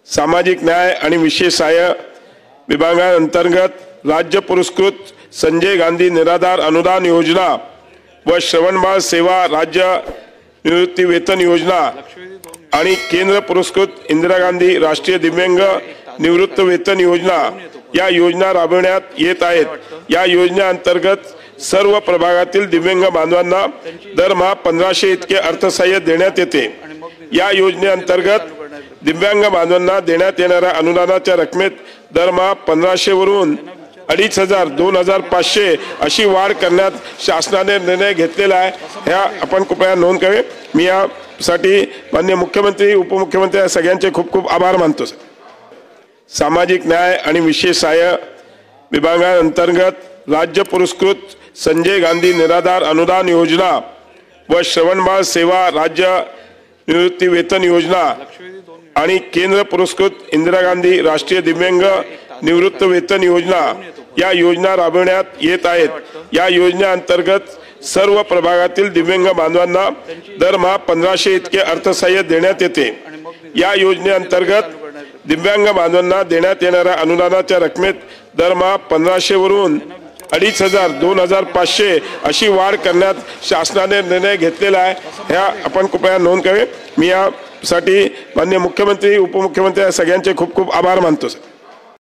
सामाजिक न्याय आणि विशेष सहाय्य विभागांतर्गत राज्य पुरस्कृत संजय गांधी निराधार अनुदान योजना व श्रवणबाळ सेवा राज्य निवृत्ती वेतन योजना आणि केंद्र पुरस्कृत इंदिरा गांधी राष्ट्रीय दिव्यांग निवृत्त वेतन योजना या योजना राबविण्यात येत आहेत। या योजनेअंतर्गत सर्व प्रभागातील दिव्यांग बांधवांना दरमहा 1500 इतके अर्थसहाय्य देण्यात येते। या योजनेअंतर्गत दिव्यांग बांधवांना देण्यात येणाऱ्या अनुदानाच्या रकमेत दरमहा 1500 वरून 2500 2500 अशी वाढ करण्यात शासनाने निर्णय घेतलेला आहे। ह्या आपण कृपया नोंद करावी। मी यासाठी माननीय मुख्यमंत्री उपमुख्यमंत्री या सगळ्यांचे खूप खूप आभार मानतो। सामाजिक न्याय आणि विशेष सहाय्य विभागांतर्गत राज्य पुरस्कृत संजय गांधी निराधार अनुदान योजना व श्रवणबाळ सेवा राज्य निवृत्ती वेतन योजना आणि केंद्र पुरस्कृत इंदिरा गांधी राष्ट्रीय दिव्यांग निवृत्त वेतन योजना या योजना राबविण्यात येत आहेत। या योजनेअंतर्गत सर्व प्रभागातील दिव्यांग बांधवांना दरमहा 1500 इतके अर्थसहाय्य देण्यात येते। या योजनेअंतर्गत दिव्यांग बांधवांना देण्यात येणाऱ्या अनुदानाच्या रकमेत दरमहा 1500 वरून 2500 2500 अशी वाढ करण्यात शासनाने निर्णय घेतलेला आहे। ह्या आपण कृपया नोंद करावी। मी यासाठी माननीय मुख्यमंत्री उपमुख्यमंत्री या सगळ्यांचे खूप खूप आभार मानतो।